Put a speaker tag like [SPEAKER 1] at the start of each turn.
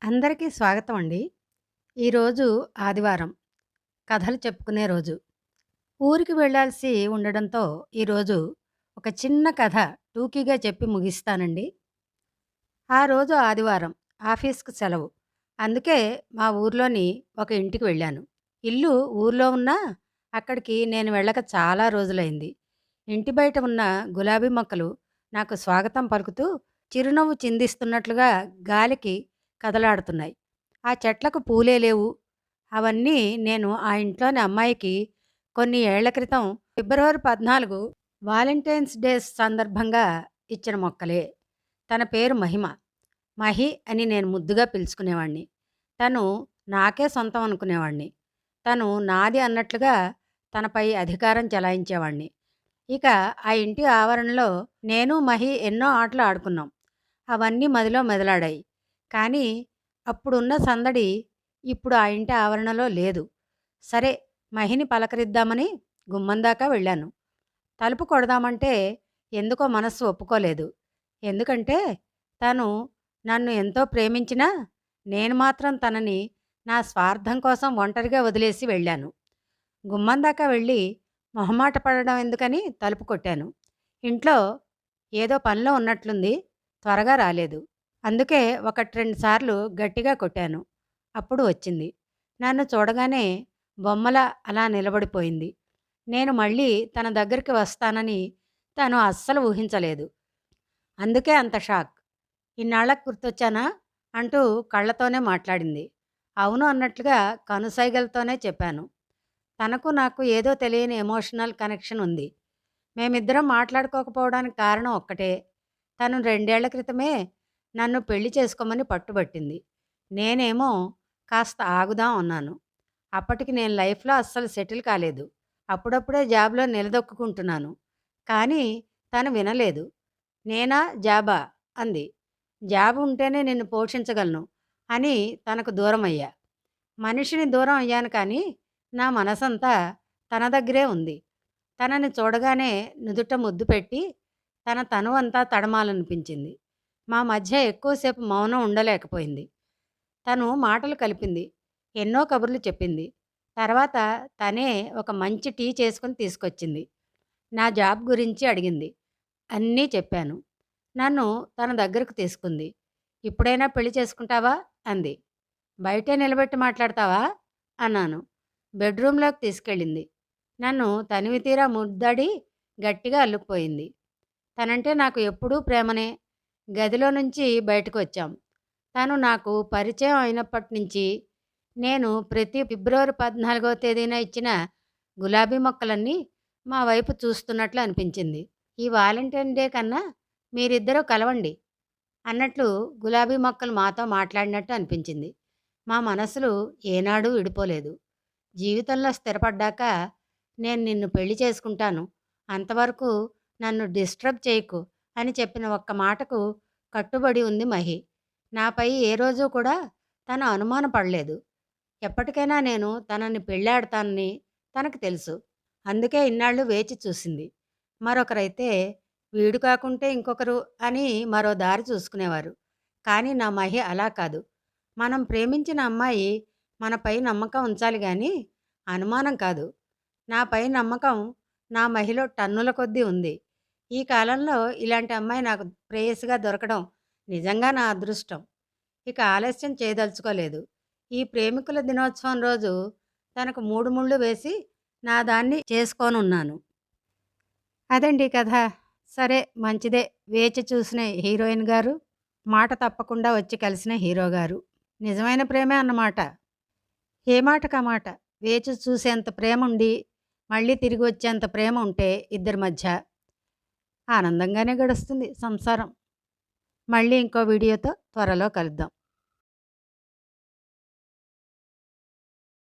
[SPEAKER 1] అందరికీ స్వాగతం అండి. ఈరోజు ఆదివారం. కథలు చెప్పుకునే రోజు. ఊరికి వెళ్ళాల్సి ఉండడంతో ఈరోజు ఒక చిన్న కథ టూకీగా చెప్పి ముగిస్తానండి. ఆ రోజు ఆదివారం. ఆఫీస్‌కి సెలవు. అందుకే మా ఊర్లోని ఒక ఇంటికి వెళ్ళాను. ఇల్లు ఊర్లో ఉన్నా అక్కడికి నేను వెళ్ళక చాలా రోజులైంది. ఇంటి బయట ఉన్న గులాబీ మొక్కలు నాకు స్వాగతం పలుకుతూ చిరునవ్వు చిందిస్తున్నట్లుగా గాలికి కదలాడుతున్నాయి. ఆ చెట్లకు పూలే లేవు. అవన్నీ నేను ఆ ఇంట్లోని అమ్మాయికి కొన్ని ఏళ్ల క్రితం ఫిబ్రవరి 14 వాలంటైన్స్ డే సందర్భంగా ఇచ్చిన మొక్కలే. తన పేరు మహిమ. మహి అని నేను ముద్దుగా పిలుచుకునేవాణ్ణి. తను నాకే సొంతం అనుకునేవాణ్ణి. తను నాది అన్నట్లుగా తనపై అధికారం చెలాయించేవాణ్ణి. ఇక ఆ ఇంటి ఆవరణలో నేను, మహి ఎన్నో ఆటలు ఆడుకున్నాం. అవన్నీ మదిలో మెదలాడాయి. కానీ అప్పుడున్న సందడి ఇప్పుడు ఆ ఇంటి ఆవరణలో లేదు. సరే, మహిని పలకరిద్దామని గుమ్మం దాకా వెళ్ళాను. తలుపు కొడదామంటే ఎందుకో మనస్సు ఒప్పుకోలేదు. ఎందుకంటే తను నన్ను ఎంతో ప్రేమించినా నేను మాత్రం తనని నా స్వార్థం కోసం ఒంటరిగా వదిలేసి వెళ్ళాను. గుమ్మం దాకా వెళ్ళి మొహమాట పడడం ఎందుకని తలుపు కొట్టాను. ఇంట్లో ఏదో పనిలో ఉన్నట్లుంది. త్వరగా రాలేదు. అందుకే 1, 2 సార్లు గట్టిగా కొట్టాను. అప్పుడు వచ్చింది. నన్ను చూడగానే బొమ్మలా అలా నిలబడిపోయింది. నేను మళ్ళీ తన దగ్గరికి వస్తానని తను అస్సలు ఊహించలేదు. అందుకే అంత షాక్. "ఇన్నాళ్ళకి గుర్తొచ్చానా?" అంటూ కళ్ళతోనే మాట్లాడింది. అవును అన్నట్లుగా కనుసైగలతోనే చెప్పాను. తనకు నాకు ఏదో తెలియని ఎమోషనల్ కనెక్షన్ ఉంది. మేమిద్దరం మాట్లాడుకోకపోవడానికి కారణం ఒక్కటే. తను 2 ఏళ్ల క్రితమే నన్ను పెళ్లి చేసుకోమని పట్టుబట్టింది. నేనేమో కాస్త ఆగుదాం అన్నాను. అప్పటికి నేను లైఫ్‌లో అస్సలు సెటిల్ కాలేదు. అప్పుడప్పుడే జాబ్‌లో నిలదొక్కుకుంటున్నాను. కానీ తను వినలేదు. "నేనా? జాబా?" అంది. "జాబ్ ఉంటేనే నిన్ను పోషించగలను" అని తనకు దూరమయ్యా. మనిషిని దూరం అయ్యాను కానీ నా మనసంతా తన దగ్గరే ఉంది. తనని చూడగానే నుదుట ముద్దు పెట్టి తన తనువంతా తడమాలనిపించింది. మా మధ్య ఎక్కువసేపు మౌనం ఉండలేకపోయింది. తను మాటలు కలిపింది. ఎన్నో కబుర్లు చెప్పింది. తర్వాత తనే ఒక మంచి టీ చేసుకొని తీసుకొచ్చింది. నా జాబ్ గురించి అడిగింది. అన్నీ చెప్పాను. నన్ను తన దగ్గరకు తీసుకుంది. "ఇప్పుడైనా పెళ్లి చేసుకుంటావా?" అంది. "బయటే నిలబెట్టి మాట్లాడతావా?" అన్నాను. బెడ్రూమ్‌లోకి తీసుకెళ్ళింది. నన్ను తనివితీరా ముద్దాడి గట్టిగా అల్లుకుపోయింది. తనంటే నాకు ఎప్పుడూ ప్రేమనే. గదిలో నుంచి బయటకు వచ్చాం. తను నాకు పరిచయం అయినప్పటినుంచి నేను ప్రతి ఫిబ్రవరి 14వ తేదీన ఇచ్చిన గులాబీ మొక్కలన్నీ మా వైపు చూస్తున్నట్లు అనిపించింది. "ఈ వాలంటైన్ డే కన్నా మీరిద్దరూ కలవండి" అన్నట్లు గులాబీ మొక్కలు మాతో మాట్లాడినట్టు అనిపించింది. మా మనసులు ఏనాడూ విడిపోలేదు. జీవితంలో స్థిరపడ్డాక నేను నిన్ను పెళ్లి చేసుకుంటాను. అంతవరకు నన్ను డిస్టర్బ్ చేయకు అని చెప్పిన ఒక్క మాటకు కట్టుబడి ఉంది మహి. నాపై ఏ రోజు కూడా తను అనుమానపడలేదు. ఎప్పటికైనా నేను తనని పెళ్ళాడతానని తనకు తెలుసు. అందుకే ఇన్నాళ్ళు వేచి చూసింది. మరొకరైతే వీడు కాకుంటే ఇంకొకరు అని మరో దారి చూసుకునేవారు. కానీ నా మహి అలా కాదు. మనం ప్రేమించిన అమ్మాయి మనపై నమ్మకం ఉంచాలి గాని అనుమానం కాదు. నాపై నమ్మకం నా మహిలో టన్నుల కొద్దీ ఉంది. ఈ కాలంలో ఇలాంటి అమ్మాయి నాకు ప్రేయసిగా దొరకడం నిజంగా నా అదృష్టం. ఇక ఆలస్యం చేయదలుచుకోలేదు. ఈ ప్రేమికుల దినోత్సవం రోజు తనకు 3 ముళ్ళు వేసి నా దాన్ని చేసుకోనున్నాను. అదండి కథ. సరే, మంచిదే. వేచి చూసిన హీరోయిన్ గారు, మాట తప్పకుండా వచ్చి కలిసిన హీరో గారు. నిజమైన ప్రేమే అన్నమాట. ఏ మాటకా మాట. వేచి చూసేంత ప్రేముండి, మళ్ళీ తిరిగి వచ్చేంత ప్రేమ ఉంటే ఇద్దరి మధ్య ఆనందంగానే గడుస్తుంది సంసారం. మళ్ళీ ఇంకో వీడియోతో త్వరలో కలుద్దాం.